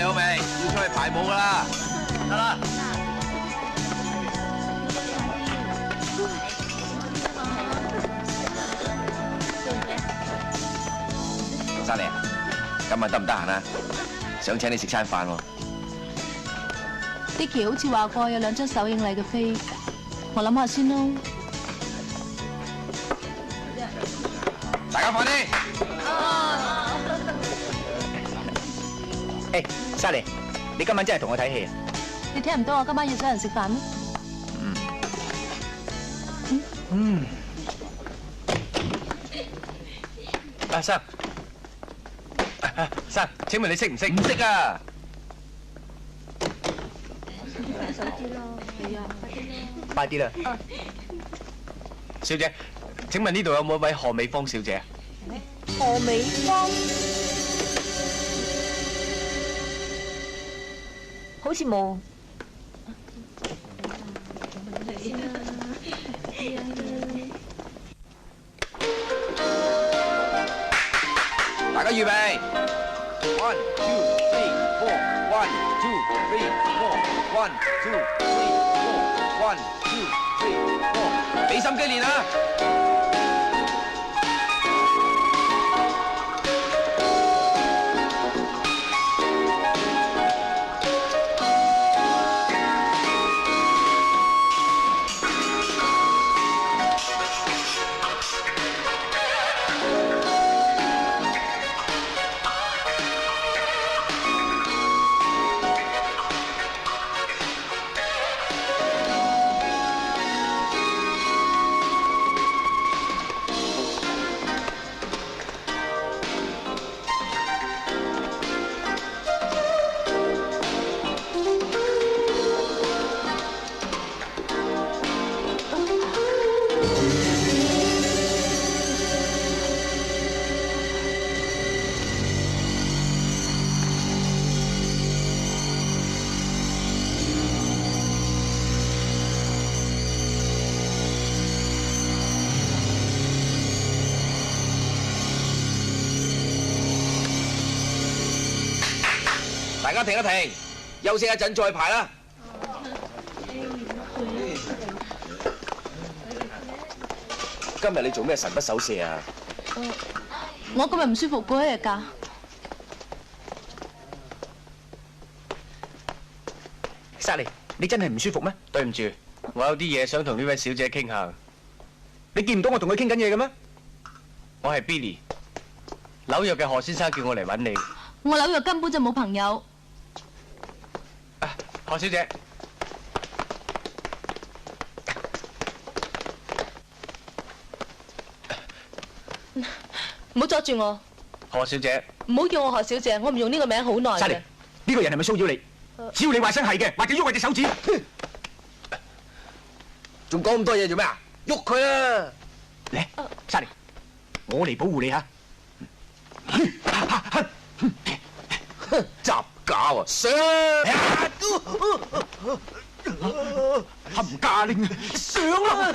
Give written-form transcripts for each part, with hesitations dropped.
備好未？要出去排舞噶啦，得啦。黃生你啊，今日得唔得閒啊？想請你食餐飯喎。Dicky 好似話過有2張首映禮嘅飛，我諗下先咯。大家快啲！誒，莎莉，你今晚真係同我睇戲啊？你聽唔到我今晚要請人食飯咩？阿生，生，請問你識唔識？唔識啊！快啲啦！小姐，請問呢度有冇一位何美芳小姐？何美芳好似冇。大家預備 ，1 2 3 4 1 2 3 4 1 2 3 4 1 2 3 4，俾心機練啊！大家停一停，休息一陣再排啦。今日你做咩神不守舍啊？我今日唔舒服，過1日假。莎莉，你真係唔舒服咩？對唔住，我有啲嘢想同呢位小姐傾下。你見唔到我同佢傾緊嘢嘅咩？我係 Billy，紐約嘅何先生叫我嚟揾你。我紐約根本就冇朋友。何小姐，唔好阻住我，何小姐，唔好叫我何小姐，我唔用呢個名好耐莎莉，嘅。呢個人係咪騷擾你？只要你話聲係嘅，或者喐佢隻手指，仲講咁多嘢做咩啊？喐佢啊！嚟，莎莉，我嚟保護你嚇。雜架喎，上！冚家拎上啦！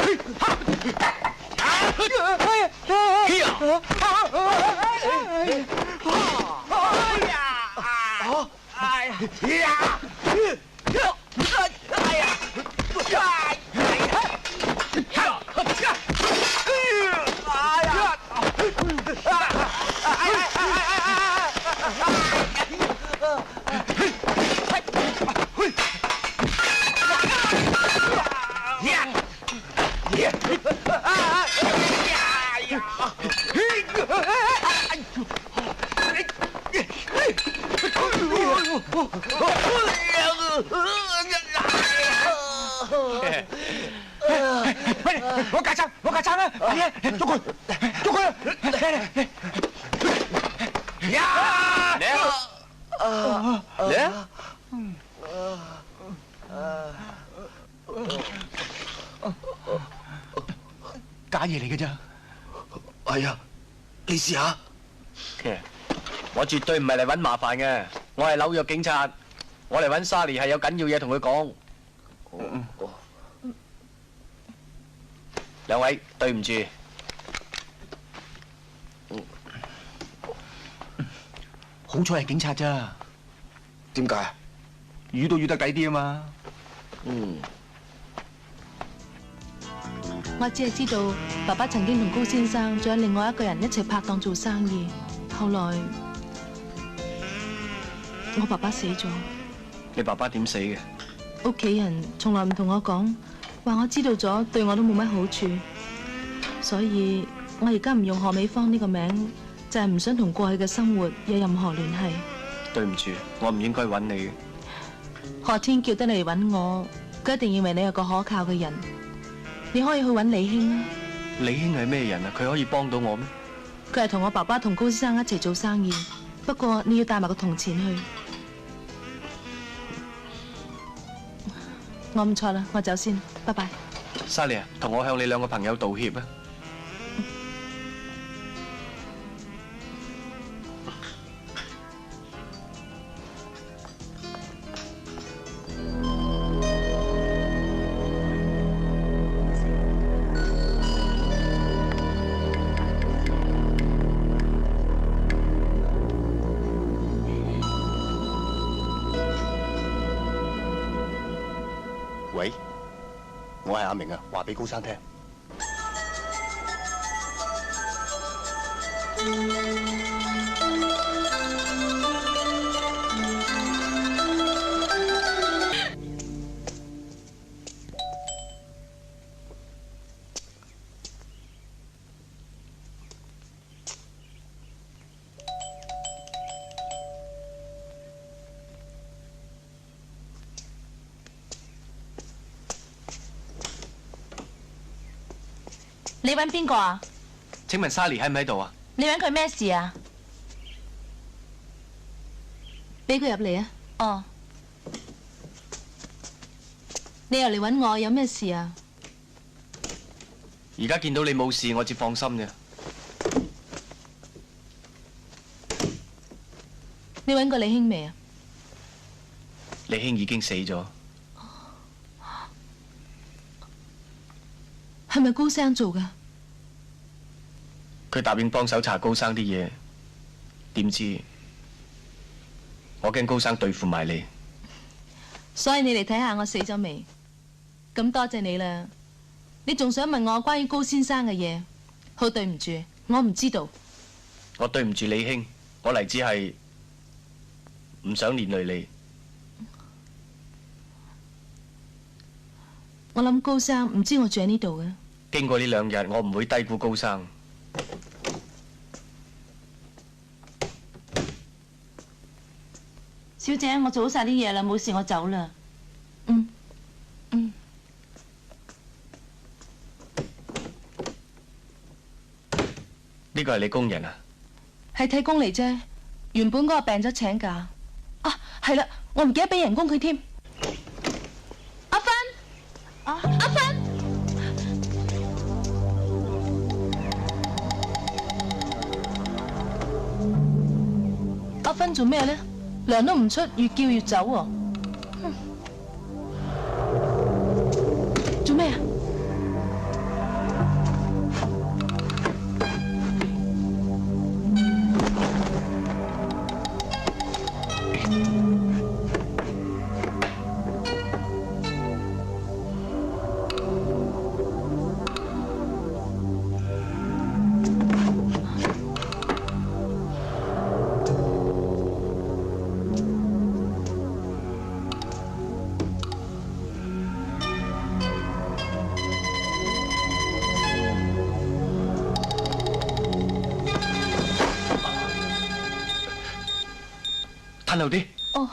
我架撐，我架撐啦！係啊，捉佢，捉佢！呀！嚟假嘢嚟嘅咋？係啊，你試下。我絕對唔係嚟揾麻煩嘅，我係紐約警察，我嚟揾莎莉係有緊要嘢同佢講。兩位對唔住，好彩係警察咋，點解啊？魚都魚得抵啲啊嘛。嗯。我只係知道爸爸曾經同高先生仲有另外一個人一齊拍檔做生意，後來我爸爸死咗。你爸爸點死嘅？屋企人從來唔同我講，話我知道咗對我都冇乜好處，所以我而家唔用何美芳呢個名，就係唔想同過去嘅生活有任何聯繫。對唔住，我唔應該揾你嘅。何天叫得你嚟揾我，佢一定認為你係個可靠嘅人。你可以去揾李興啊。李興係咩人啊？佢可以幫到我咩？佢係同我爸爸同高先生一齊做生意，不過你要帶埋個銅錢去。我唔錯啦，我走先，拜拜。莎莉啊，同我向你兩個朋友道歉啊！喂，我係阿明啊，話俾高生聽。你揾邊個啊？請問莎莉喺唔喺度啊？你揾佢咩事啊？俾佢入嚟啊！哦，你又嚟揾我，有咩事啊？而家見到你冇事，我至放心啫。你揾過李興未啊？李興已經死咗。係咪高生做㗎？佢答應幫手查高生啲嘢，點知我驚高生對付埋你，所以你嚟睇下我死咗未？咁多謝你啦。你仲想問我關於高先生嘅嘢？好對唔住，我唔知道。我對唔住李興，我嚟只係唔想連累你。我諗高生唔知我住喺呢度嘅。經過呢2日，我唔會低估高生。小姐，我做好晒啲嘢啦，冇事，我走啦。嗯。呢個係你工人啊？係替工嚟啫，原本嗰個病咗請假。啊，係啦，我唔記得俾人工佢添。阿芬，阿芬，阿芬做咩咧？糧都唔出，越叫越走喎。做咩啊？褪後啲。哦。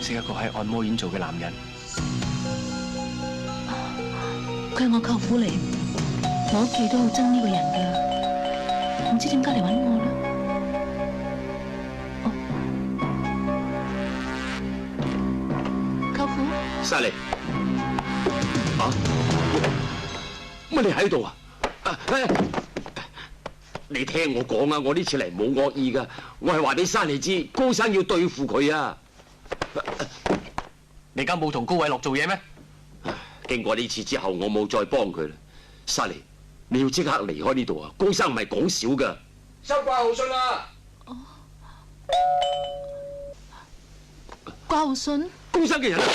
識一個喺按摩院做嘅男人。佢係我舅父嚟，我屋企都好憎呢個人㗎，唔知點解嚟揾我咧。舅父，沙莉，乜你喺度啊？你聽我講啊，我呢次嚟冇惡意噶，我係話俾沙莉知，高生要對付佢啊！你而家冇同高偉樂做嘢咩？經過呢次之後，我冇再幫佢啦。沙莉，你要即刻離開呢度啊！高生唔係講笑噶。收掛號信啦！掛號信？高生嘅人啊！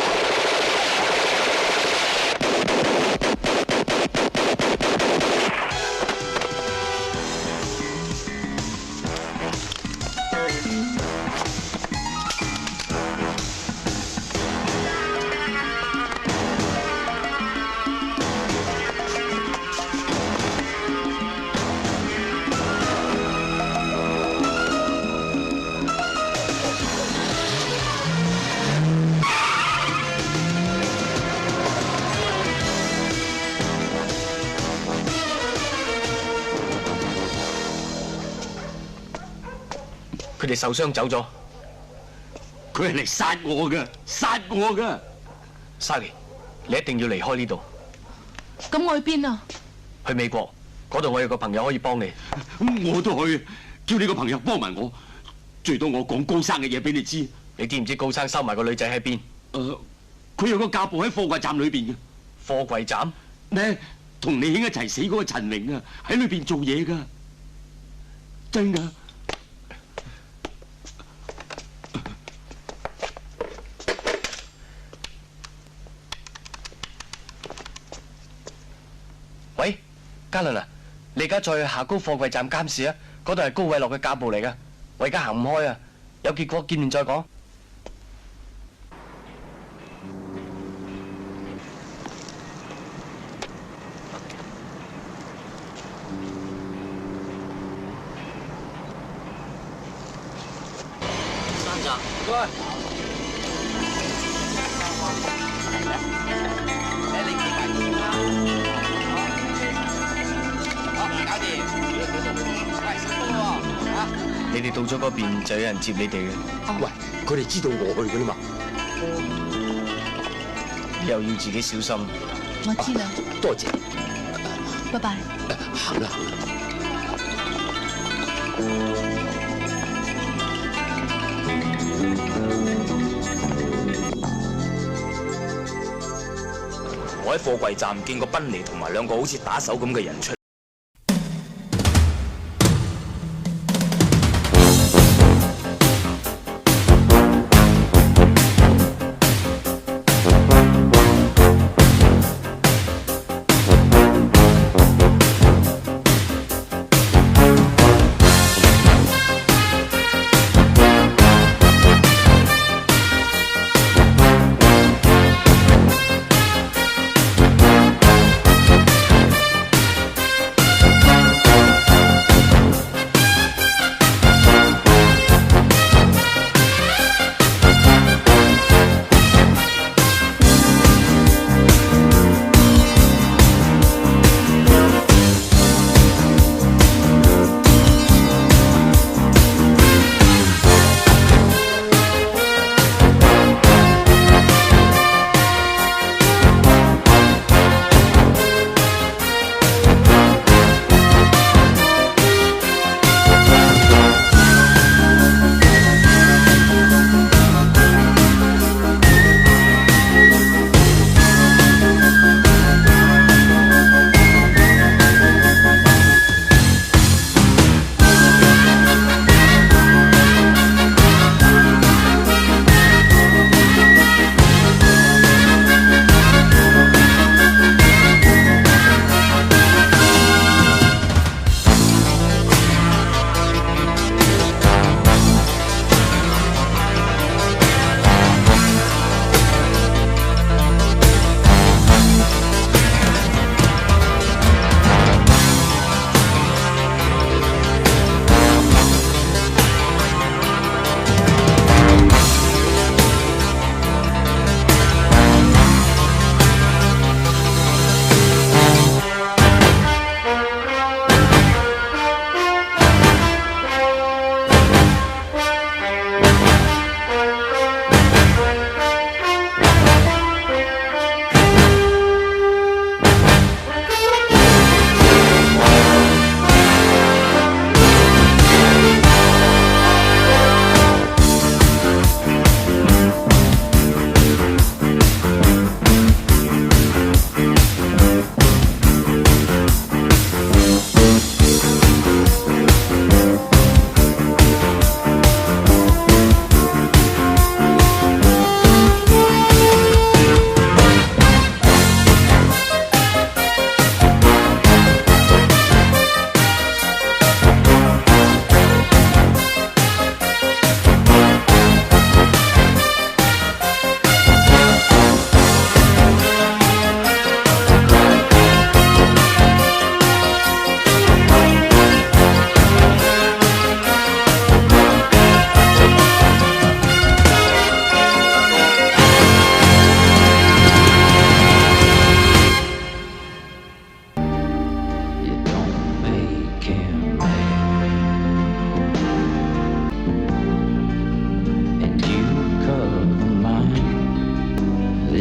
佢哋受傷走咗。佢係嚟殺我嘅，殺我嘅。沙莉，你一定要離開呢度。咁我去邊啊？去美國嗰度，我有個朋友可以幫你。我都去，叫你個朋友幫埋我。最多我講高生嘅嘢俾你知。你知唔知高生收埋個女仔喺邊？佢有個架步喺貨櫃站裏邊嘅。貨櫃站？呢，同你兄一齊死嗰個陳榮啊，喺裏邊做嘢噶，真噶。喂，嘉倫啊，你而家再去下高貨櫃站監視啊，嗰度係高偉樂嘅家暴嚟噶。我而家行唔開啊，有結果見面再講。三站，喂。你幾快見啦？好，搞掂。喂，收工喎，嚇！你哋到咗嗰邊就有人接你哋嘅。喂，佢哋知道我去噶啦嘛？又要自己小心。我知啦。多謝。拜拜。行啦。我喺貨櫃站見過賓尼同埋兩個好似打手咁嘅人出。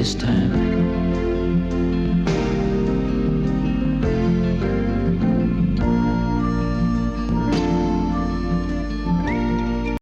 this time.